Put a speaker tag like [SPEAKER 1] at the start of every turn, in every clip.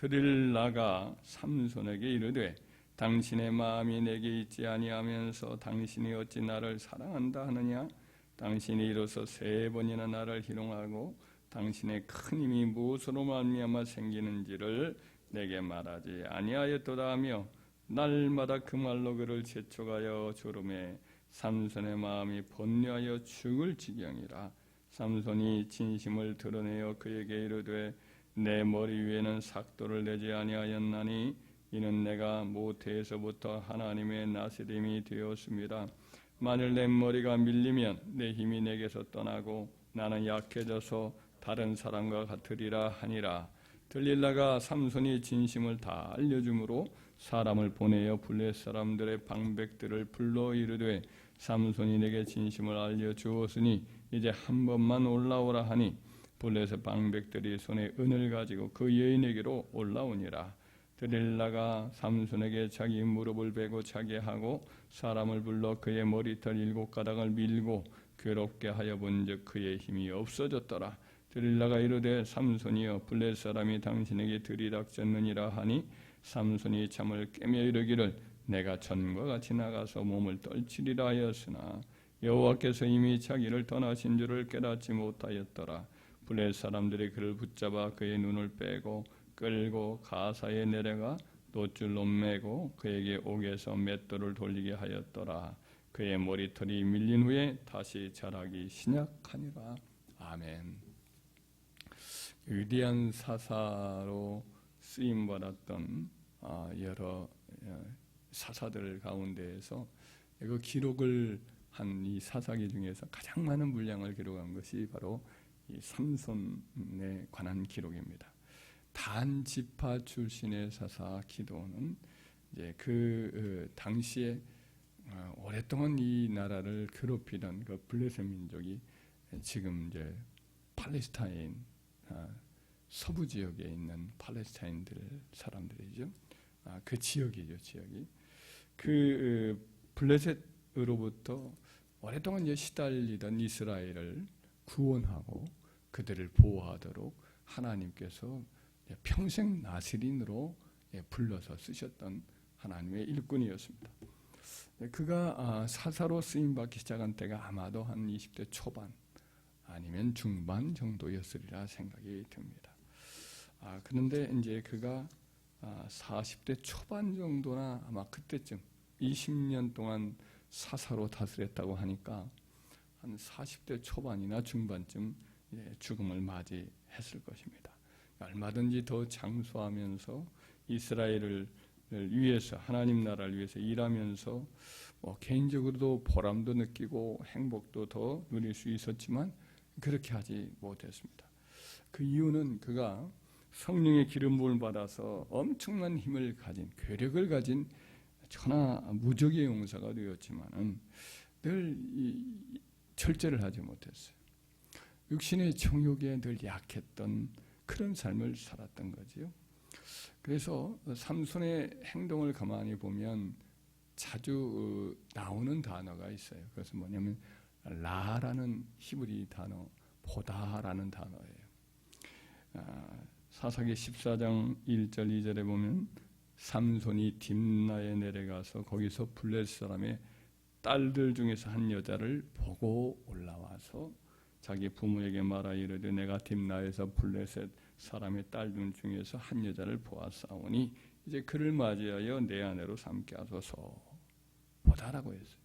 [SPEAKER 1] 드릴라가 삼손에게 이르되 당신의 마음이 내게 있지 아니하면서 당신이 어찌 나를 사랑한다 하느냐? 당신이 이로써 3번이나 나를 희롱하고 당신의 큰 힘이 무엇으로 말미암아 생기는지를 내게 말하지 아니하였도다 하며 날마다 그 말로 그를 재촉하여 조름에 삼손의 마음이 번뇌하여 죽을 지경이라. 삼손이 진심을 드러내어 그에게 이르되 내 머리 위에는 삭도를 내지 아니하였나니 이는 내가 모태에서부터 하나님의 나시림이 되었습니다. 만일 내 머리가 밀리면 내 힘이 내게서 떠나고 나는 약해져서 다른 사람과 같으리라 하니라. 들릴라가 삼손이 진심을 다 알려주므로 사람을 보내어 블레셋 사람들의 방백들을 불러 이르되 삼손이 내게 진심을 알려주었으니 이제 한 번만 올라오라 하니 블레셋 방백들이 손에 은을 가지고 그 여인에게로 올라오니라. 드릴라가 삼손에게 자기 무릎을 베고 자게 하고 사람을 불러 그의 머리털 7가닥을 밀고 괴롭게 하여 본즉 그의 힘이 없어졌더라. 드릴라가 이르되 삼손이여 블레셋 사람이 당신에게 들이닥쳤느니라 하니 삼손이 잠을 깨며 이르기를 내가 전과 같이 나가서 몸을 떨치리라 하였으나 여호와께서 이미 자기를 떠나신 줄을 깨닫지 못하였더라. 블레셋 사람들이 그를 붙잡아 그의 눈을 빼고 끌고 가사에 내려가 놋줄로 매고 그에게 옥에서 맷돌을 돌리게 하였더라. 그의 머리털이 밀린 후에 다시 자라기 시작하니라. 아멘. 위대한 사사로 쓰임받았던 여러 사사들 가운데에서 그 기록을 한 이 사사기 중에서 가장 많은 분량을 기록한 것이 바로 이 삼손에 관한 기록입니다. 단 지파 출신의 사사 기도는 이제 그 당시에 오랫동안 이 나라를 괴롭히던 그 블레셋 민족이 지금 이제 팔레스타인 서부 지역에 있는 팔레스타인들 사람들이죠. 그 지역이죠, 지역이. 그 블레셋으로부터 오랫동안 이제 시달리던 이스라엘을 구원하고 그들을 보호하도록 하나님께서 평생 나시린으로 불러서 쓰셨던 하나님의 일꾼이었습니다. 그가 사사로 쓰임받기 시작한 때가 아마도 한 20대 초반 아니면 중반 정도였으리라 생각이 듭니다. 그런데 이제 그가 40대 초반 정도나 아마 그때쯤 20년 동안 사사로 다스렸다고 하니까 한 40대 초반이나 중반쯤 죽음을 맞이했을 것입니다. 얼마든지 더 장수하면서 이스라엘을 위해서 하나님 나라를 위해서 일하면서 개인적으로도 보람도 느끼고 행복도 더 누릴 수 있었지만 그렇게 하지 못했습니다. 그 이유는 그가 성령의 기름 부음을 받아서 엄청난 힘을 가진 괴력을 가진 천하 무적의 용사가 되었지만은 늘 철저를 하지 못했어요. 육신의 정욕에 늘 약했던 그런 삶을 살았던 거지요. 그래서 삼손의 행동을 가만히 보면 자주 나오는 단어가 있어요. 그것은 뭐냐면 라라는 히브리 단어, 보다라는 단어예요. 사사기 14장 1절 2절에 보면 삼손이 딥나에 내려가서 거기서 블레셋 사람의 딸들 중에서 한 여자를 보고 올라와서 자기 부모에게 말하 이르되 내가 딥나에서 블레셋 사람의 딸들 중에서 한 여자를 보았사오니 이제 그를 맞이하여 내 아내로 삼게 하소서 보다라고 했어요.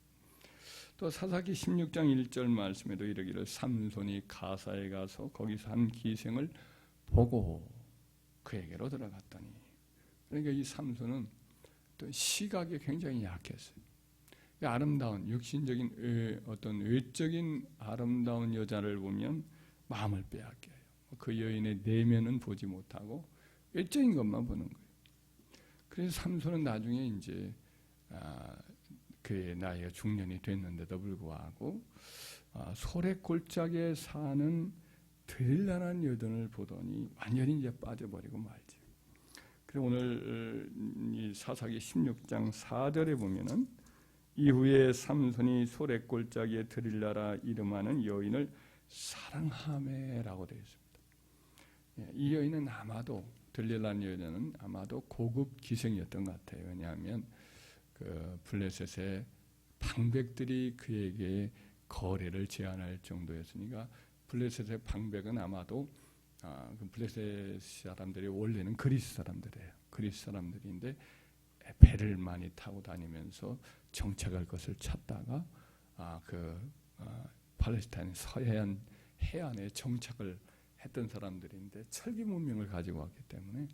[SPEAKER 1] 또 사사기 16장 1절 말씀에도 이르기를 삼손이 가사에 가서 거기서 한 기생을 보고 그에게로 들어갔더니, 그러니까 이 삼손은 또 시각에 굉장히 약했어요. 아름다운 육신적인 어떤 외적인 아름다운 여자를 보면 마음을 빼앗겨요. 그 여인의 내면은 보지 못하고 외적인 것만 보는 거예요. 그래서 삼손은 나중에 이제 그의 나이가 중년이 됐는데도 불구하고 소래골짜기에 사는 드릴라라는 여인을 보더니 완전히 이제 빠져버리고 말지. 그리고 오늘 이 사사기 16장 4절에 보면은 이후에 삼손이 소래골짜기에 드릴라라 이름하는 여인을 사랑하매라고 되어 있습니다. 이 여인은 아마도 들릴라는 여자는 아마도 고급 기생이었던 것 같아요. 왜냐하면 그 블레셋의 방백들이 그에게 거래를 제안할 정도였으니까 블레셋의 방백은 아마도 그 블레셋 사람들이 원래는 그리스 사람들이에요. 그리스 사람들인데 배를 많이 타고 다니면서 정착할 것을 찾다가 팔레스타인 서해안 해안에 정착을 했던 사람들인데 철기 문명을 가지고 왔기 때문에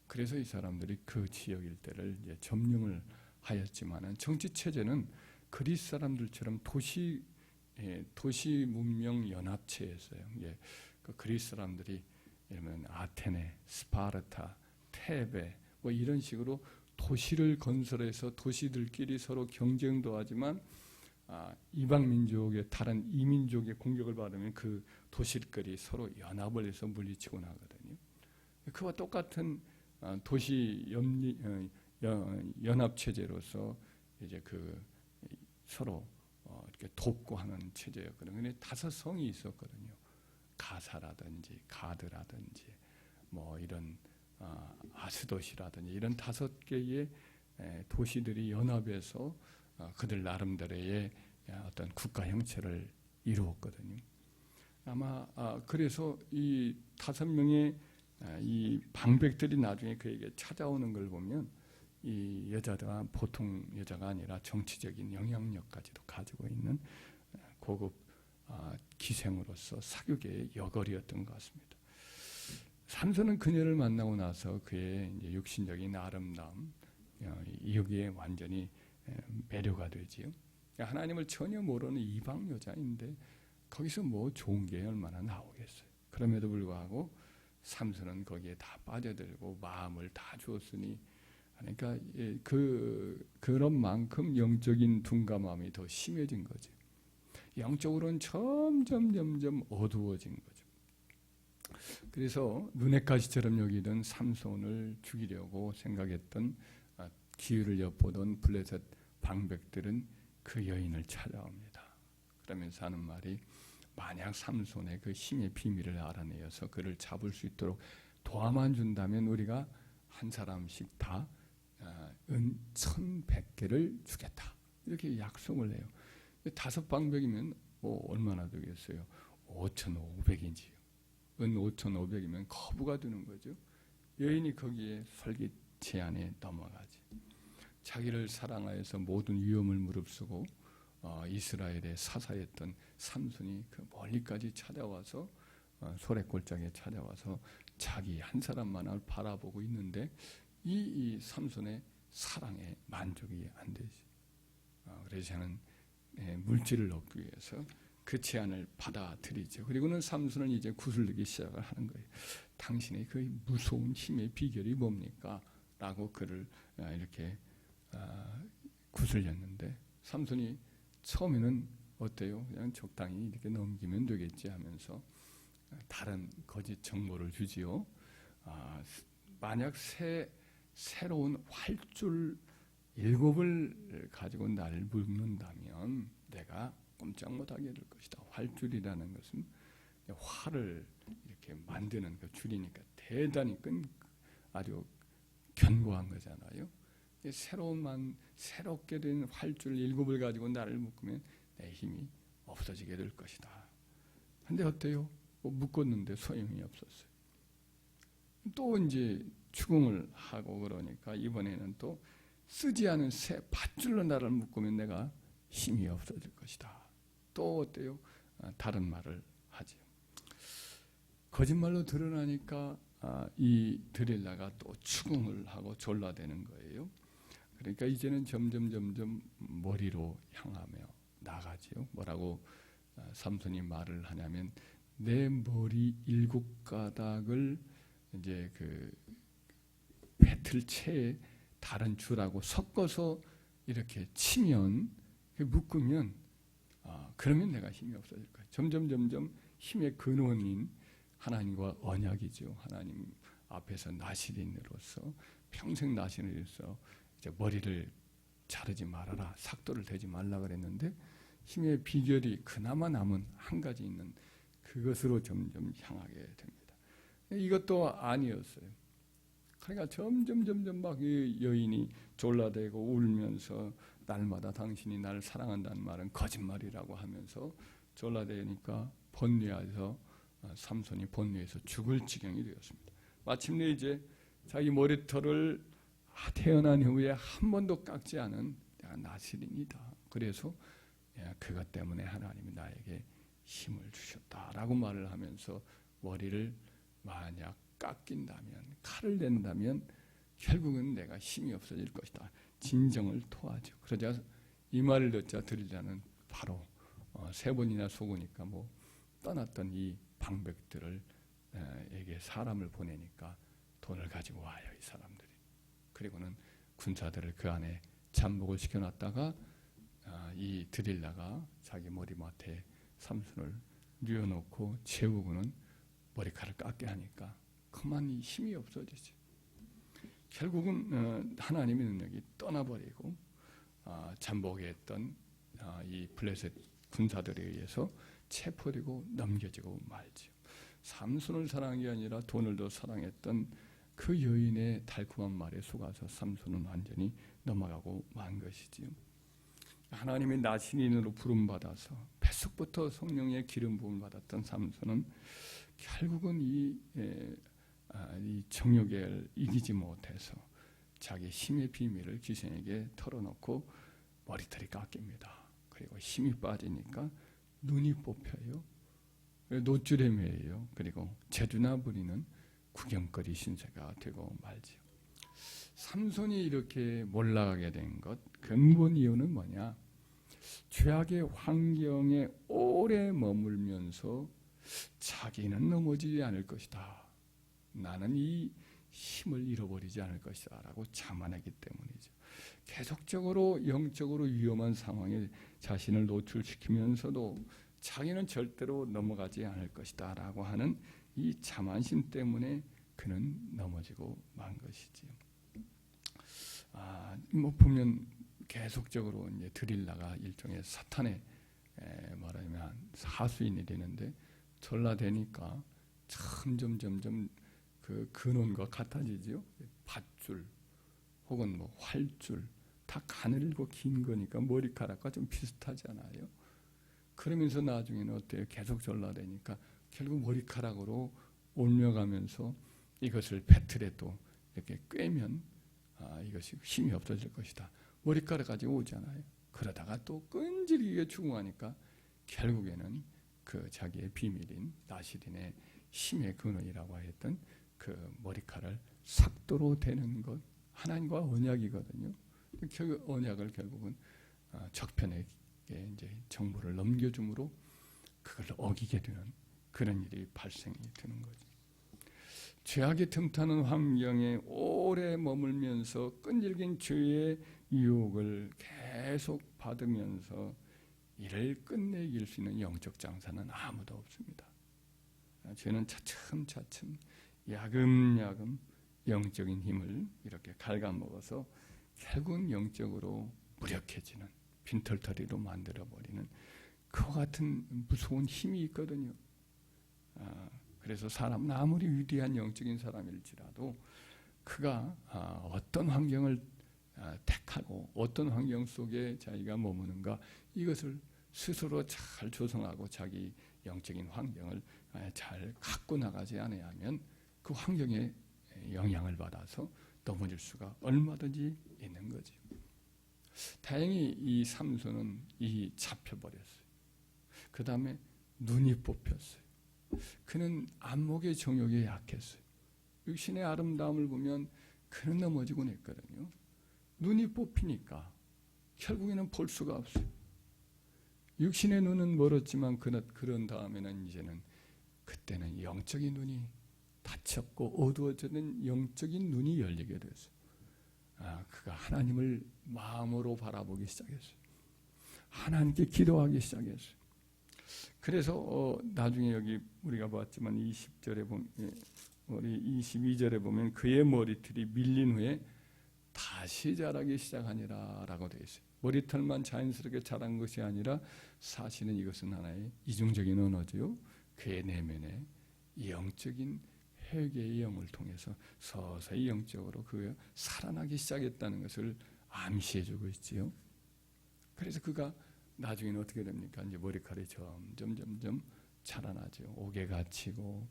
[SPEAKER 1] 그래서 이 사람들이 그 지역 일대를 이제 점령을 하였지만은 정치 체제는 그리스 사람들처럼 도시 문명 연합체였어요. 그 그리스 사람들이 예를 아테네, 스파르타, 테베 뭐 이런 식으로 도시를 건설해서 도시들끼리 서로 경쟁도 하지만 이방 민족의 다른 이민족의 공격을 받으면 그 도시들끼리 서로 연합을 해서 물리치고 나거든요. 그와 똑같은 도시 연합 체제로서 이제 그 서로 이렇게 돕고 하는 체제였거든요. 근데 5성이 있었거든요. 가사라든지 가드라든지 뭐 이런 아스돗이라든지 이런 5개의 도시들이 연합해서 그들 나름대로의 어떤 국가 형체를 이루었거든요. 아마 그래서 이 5명의 이 방백들이 나중에 그에게 찾아오는 걸 보면 이 여자가 보통 여자가 아니라 정치적인 영향력까지도 가지고 있는 고급 기생으로서 사교계의 여걸이었던 것 같습니다. 삼손은 그녀를 만나고 나서 그의 이제 육신적인 아름다움 여기에 완전히 매료가 되지요. 하나님을 전혀 모르는 이방 여자인데 거기서 뭐 좋은 게 얼마나 나오겠어요. 그럼에도 불구하고 삼손은 거기에 다 빠져들고 마음을 다 주었으니 그러니까 그런 만큼 영적인 둔감함이 더 심해진 거죠. 영적으로는 점점 어두워진 거죠. 그래서 눈의 가시처럼 여기던 삼손을 죽이려고 생각했던 기회를 엿보던 블레셋 방백들은 그 여인을 찾아옵니다. 그러면서 하는 말이 만약 삼손의 그 힘의 비밀을 알아내어서 그를 잡을 수 있도록 도와만 준다면 우리가 한 사람씩 다 은 1,100개를 주겠다. 이렇게 약속을 해요. 5방백이면 얼마나 되겠어요? 5,500이지요. 은 5,500이면 거부가 되는 거죠. 여인이 거기에 설깃 제안에 넘어가지. 자기를 사랑하여서 모든 위험을 무릅쓰고 이스라엘에 사사했던 삼손이 그 멀리까지 찾아와서 소래골짜기에 찾아와서 자기 한 사람만을 바라보고 있는데 이 삼손의 사랑에 만족이 안 되지. 그래서 저는 물질을 얻기 위해서 그 제안을 받아들이죠. 그리고는 삼손은 이제 구슬리기 시작을 하는 거예요. 당신의 그 무서운 힘의 비결이 뭡니까? 라고 그를 이렇게 구슬렸는데 삼손이 처음에는 어때요? 그냥 적당히 이렇게 넘기면 되겠지 하면서 다른 거짓 정보를 주지요. 만약 새로운 활줄 7을 가지고 나를 묶는다면 내가 꼼짝 못하게 될 것이다. 활줄이라는 것은 활을 이렇게 만드는 그 줄이니까 대단히 아주 견고한 거잖아요. 새롭게 된 활줄 7을 가지고 나를 묶으면 내 힘이 없어지게 될 것이다. 근데 어때요? 묶었는데 소용이 없었어요. 또 이제 추궁을 하고 그러니까 이번에는 또 쓰지 않은 새 밧줄로 나를 묶으면 내가 힘이 없어질 것이다. 또 어때요? 다른 말을 하죠. 거짓말로 드러나니까 이 드릴라가 또 추궁을 하고 졸라대는 거예요. 그러니까 이제는 점점 머리로 향하며 나가지요. 뭐라고 삼손이 말을 하냐면 내 머리 7가닥을 이제 그 배틀체에 다른 줄하고 섞어서 이렇게 치면 묶으면 그러면 내가 힘이 없어질 거야. 점점 힘의 근원인 하나님과 언약이죠. 하나님 앞에서 나시린으로서 평생 나시린으로서 이제 머리를 자르지 말아라, 삭도를 대지 말라 그랬는데 힘의 비결이 그나마 남은 한 가지 있는 그것으로 점점 향하게 됩니다. 이것도 아니었어요. 그러니까 점점 막 이 여인이 졸라대고 울면서 날마다 당신이 나를 사랑한다는 말은 거짓말이라고 하면서 졸라대니까 번뇌해서 삼손이 번뇌해서 죽을 지경이 되었습니다. 마침내 이제 자기 머리털을 태어난 후에 한 번도 깎지 않은 내가 나실이니다. 그래서 그것 때문에 하나님이 나에게 힘을 주셨다라고 말을 하면서 머리를 만약 깎인다면, 칼을 댄다면 결국은 내가 힘이 없어질 것이다. 진정을 토하죠. 그러자 이 말을 듣자 드릴라는 바로 3번이나 속으니까 뭐 떠났던 이 방백들을 에게 사람을 보내니까 돈을 가지고 와요, 이 사람들이. 그리고는 군사들을 그 안에 잠복을 시켜놨다가 이 드릴라가 자기 머리맡에 삼손을 뉘어놓고 재우고는 머리카락을 깎게 하니까 그만 힘이 없어지지. 결국은 하나님의 능력이 떠나버리고 잠복해 했던 이 블레셋 군사들에 의해서 체포되고 넘겨지고 말지요. 삼손을 사랑한 게 아니라 돈을 더 사랑했던 그 여인의 달콤한 말에 속아서 삼손은 완전히 넘어가고 만 것이지요. 하나님의 나신인으로 부름받아서 뱃속부터 성령의 기름 부음을 받았던 삼손은 결국은 이 정욕을 이기지 못해서 자기 힘의 비밀을 기생에게 털어놓고 머리털이 깎입니다. 그리고 힘이 빠지니까 눈이 뽑혀요. 노줄에 매여요. 그리고 재주나 부리는 구경거리 신세가 되고 말지요. 삼손이 이렇게 몰락하게 된 것 근본 이유는 뭐냐? 죄악의 환경에 오래 머물면서 자기는 넘어지지 않을 것이다. 나는 이 힘을 잃어버리지 않을 것이다 라고 자만하기 때문이죠. 계속적으로 영적으로 위험한 상황에 자신을 노출시키면서도 자기는 절대로 넘어가지 않을 것이다 라고 하는 이 자만심 때문에 그는 넘어지고 만 것이지요. 뭐 보면 계속적으로 이제 드릴라가 일종의 사탄의 말하면 하수인이 되는데 전라되니까 점점 그 근원과 같아지죠. 밧줄 혹은 뭐 활줄 다 가늘고 긴 거니까 머리카락과 좀 비슷하잖아요. 그러면서 나중에는 어때요? 계속 전라되니까 결국 머리카락으로 옮겨가면서 이것을 배틀에 또 이렇게 꿰면 이것이 힘이 없어질 것이다. 머리카락 가지고 오잖아요. 그러다가 또 끈질기게 추궁하니까 결국에는 그 자기의 비밀인 나실인의 힘의 근원이라고 했던 그 머리카락을 삭도로 대는 것, 하나님과 언약이거든요. 그 언약을 결국은 적편에게 이제 정보를 넘겨줌으로 그걸 어기게 되는 그런 일이 발생이 되는 거죠. 죄악이 틈타는 환경에 오래 머물면서 끈질긴 죄의 유혹을 계속 받으면서 이를 끝내길 수 있는 영적 장사는 아무도 없습니다. 죄는 차츰차츰 야금야금 영적인 힘을 이렇게 갉아먹어서 결국은 영적으로 무력해지는 빈털터리로 만들어버리는 그와 같은 무서운 힘이 있거든요. 그래서 사람은 아무리 위대한 영적인 사람일지라도 그가 어떤 환경을 택하고 어떤 환경 속에 자기가 머무는가 이것을 스스로 잘 조성하고 자기 영적인 환경을 잘 갖고 나가지 않으면 그 환경에 영향을 받아서 넘어질 수가 얼마든지 있는 거죠. 다행히 이 삼손은 이 잡혀버렸어요. 그 다음에 눈이 뽑혔어요. 그는 안목의 정욕에 약했어요. 육신의 아름다움을 보면 그는 넘어지곤 했거든요. 눈이 뽑히니까 결국에는 볼 수가 없어요. 육신의 눈은 멀었지만 그런 다음에는 이제는 그때는 영적인 눈이 닫혔고 어두워지는 영적인 눈이 열리게 됐어요. 그가 하나님을 마음으로 바라보기 시작했어요. 하나님께 기도하기 시작했어요. 그래서 나중에 여기 우리가 봤지만 20절에 보면 우리 22절에 보면 그의 머리털이 밀린 후에 다시 자라기 시작하니라 라고 되어 있어요. 머리털만 자연스럽게 자란 것이 아니라 사실은 이것은 하나의 이중적인 언어죠. 그의 내면에 영적인 회개의 영을 통해서 서서히 영적으로 그가 살아나기 시작했다는 것을 암시해주고 있지요. 그래서 그가 나중에는 어떻게 됩니까? 이제 머리카락이 점점 자라나죠. 옥에 갇히고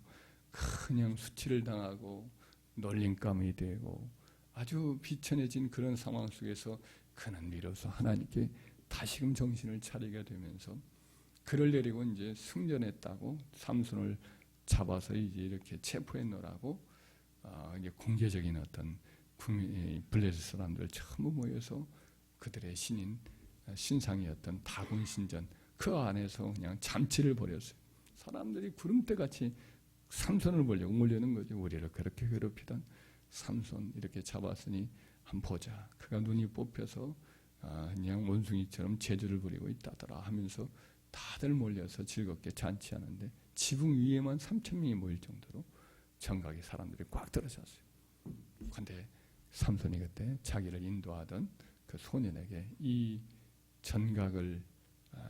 [SPEAKER 1] 그냥 수치를 당하고 놀림감이 되고 아주 비천해진 그런 상황 속에서 그는 비로소 하나님께 다시금 정신을 차리게 되면서 그를 데리고 이제 승전했다고 삼손을 잡아서 이제 이렇게 체포해 놓으라고 이게 공개적인 어떤 블레셋 사람들 전부 모여서 그들의 신인 신상이었던 다곤 신전 그 안에서 그냥 잠치를 벌였어요. 사람들이 구름대같이 삼손을 보려고 몰려는 거죠. 우리를 그렇게 괴롭히던 삼손 이렇게 잡았으니 한번 보자. 그가 눈이 뽑혀서 그냥 원숭이처럼 재주를 부리고 있다더라 하면서 다들 몰려서 즐겁게 잔치하는데 지붕 위에만 3,000명이 모일 정도로 정각의 사람들이 꽉 들어섰어요. 그런데 삼손이 그때 자기를 인도하던 그 소년에게 이 전각을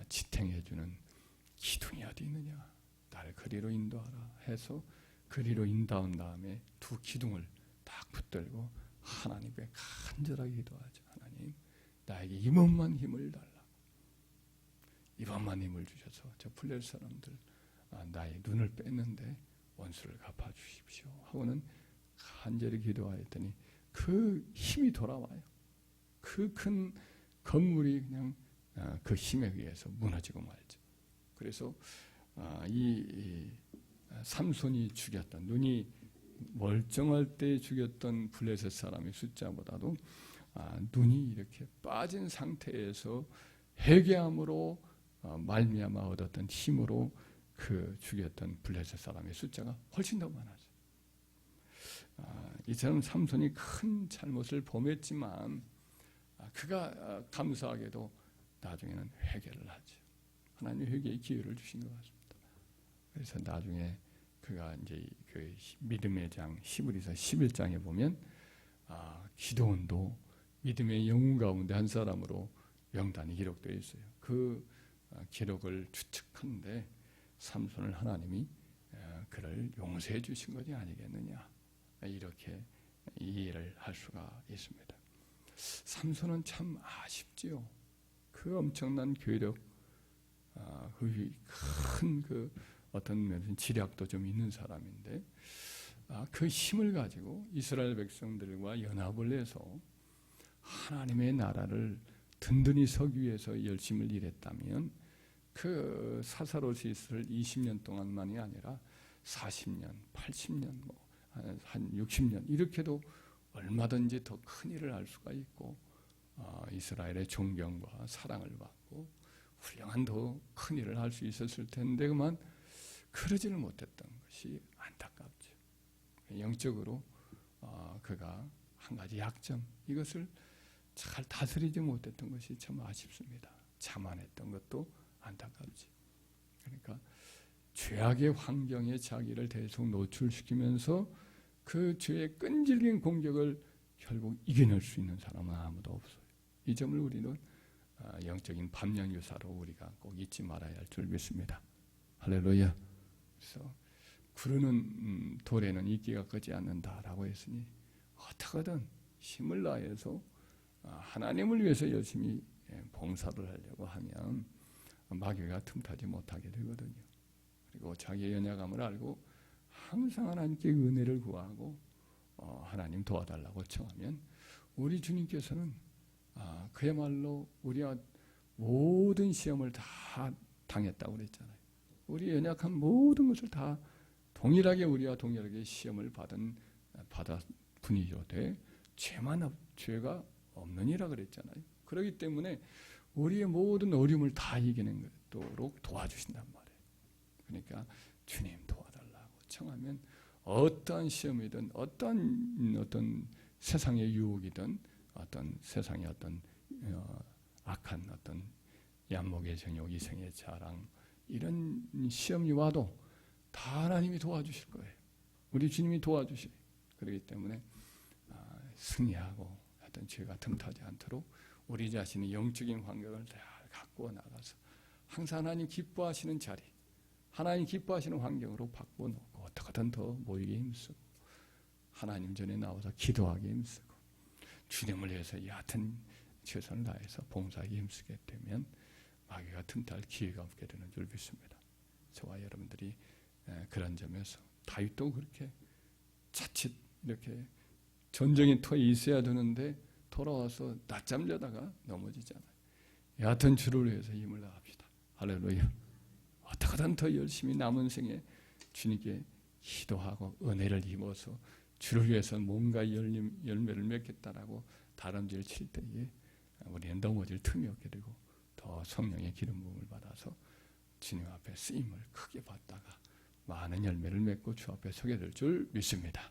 [SPEAKER 1] 지탱해주는 기둥이 어디 있느냐, 날 그리로 인도하라 해서 그리로 인도한 다음에 두 기둥을 딱 붙들고 하나님께 간절하게 기도하죠. 하나님, 나에게 이번만 힘을 달라. 이번만 힘을 주셔서 저 블레셋 사람들 나의 눈을 뺐는데 원수를 갚아주십시오 하고는 간절히 기도하였더니 그 힘이 돌아와요. 그 큰 건물이 그냥 그 힘에 의해서 무너지고 말죠. 그래서 이 삼손이 죽였던, 눈이 멀쩡할 때 죽였던 블레셋 사람의 숫자보다도 눈이 이렇게 빠진 상태에서 회개함으로 말미암아 얻었던 힘으로 그 죽였던 블레셋 사람의 숫자가 훨씬 더 많아져. 이처럼 삼손이 큰 잘못을 범했지만 그가 감사하게도 나중에는 회개를 하죠. 하나님 회개의 기회를 주신 것 같습니다. 그래서 나중에 그가 이제 그 믿음의 장 히브리서 11장에 보면 기도원도 믿음의 영웅 가운데 한 사람으로 명단이 기록되어 있어요. 그 기록을 추측하는데 삼손을 하나님이 그를 용서해 주신 것이 아니겠느냐, 이렇게 이해를 할 수가 있습니다. 삼손은 참 아쉽지요. 그 엄청난 괴력, 큰 그 어떤 면에서 지략도 좀 있는 사람인데 그 힘을 가지고 이스라엘 백성들과 연합을 해서 하나님의 나라를 든든히 서기 위해서 열심을 일했다면 그 사사롯이 있을 20년 동안만이 아니라 40년, 80년, 한 60년 이렇게도 얼마든지 더 큰 일을 할 수가 있고 이스라엘의 존경과 사랑을 받고 훌륭한 더 큰 일을 할 수 있었을 텐데 그만 그러지를 못했던 것이 안타깝죠. 영적으로 그가 한 가지 약점, 이것을 잘 다스리지 못했던 것이 참 아쉽습니다. 자만했던 것도 안타깝지. 그러니까 죄악의 환경에 자기를 계속 노출시키면서 그 죄의 끈질긴 공격을 결국 이겨낼 수 있는 사람은 아무도 없어요. 이 점을 우리는 영적인 반면교사로 우리가 꼭 잊지 말아야 할 줄 믿습니다. 할렐루야. 그래서 구르는 돌에는 이끼가 끄지 않는다라고 했으니 어떻게든 힘을 다해서 하나님을 위해서 열심히 봉사를 하려고 하면 마귀가 틈타지 못하게 되거든요. 그리고 자기의 연약함을 알고 항상 하나님께 은혜를 구하고 하나님 도와달라고 청하면 우리 주님께서는 그야말로 우리가 모든 시험을 다 당했다고 그랬잖아요. 우리 연약한 모든 것을 다 동일하게 우리와 동일하게 시험을 받아 분이로되 죄가 없느니라 그랬잖아요. 그렇기 때문에 우리의 모든 어려움을 다 이겨내도록 도와주신단 말이에요. 그러니까 주님 도와달라고 청하면 어떠한 시험이든 어떤 세상의 유혹이든 어떤 세상의 어떤 악한 어떤 얀목의 정욕, 이생의 자랑, 이런 시험이 와도 다 하나님이 도와주실 거예요. 우리 주님이 도와주셔요. 그렇기 때문에 승리하고 어떤 죄가 틈타지 않도록 우리 자신의 영적인 환경을 다 갖고 나가서 항상 하나님 기뻐하시는 자리, 하나님 기뻐하시는 환경으로 바꿔 놓고 어떻게 어떻게든 더 모이게 힘쓰고 하나님 전에 나와서 기도하기 힘쓰고 주님을 위해서 얕은 최선을 다해서 봉사하기 힘쓰게 되면 마귀가 틈탈 기회가 없게 되는 줄 믿습니다. 저와 여러분들이 그런 점에서 다윗도 그렇게 자칫 이렇게 전쟁의 터에 있어야 되는데 돌아와서 낮잠 자다가 넘어지잖아요. 얕은 주를 위해서 힘을 다합시다. 할렐루야. 어떻게든 더 열심히 남은 생에 주님께 기도하고 은혜를 입어서 주를 위해서 뭔가 열매를 맺겠다라고 다름질 칠 때에 우리는 넘어질 틈이 없게 되고 더 성령의 기름 부음을 받아서 주님 앞에 쓰임을 크게 받다가 많은 열매를 맺고 주 앞에 서게 될 줄 믿습니다.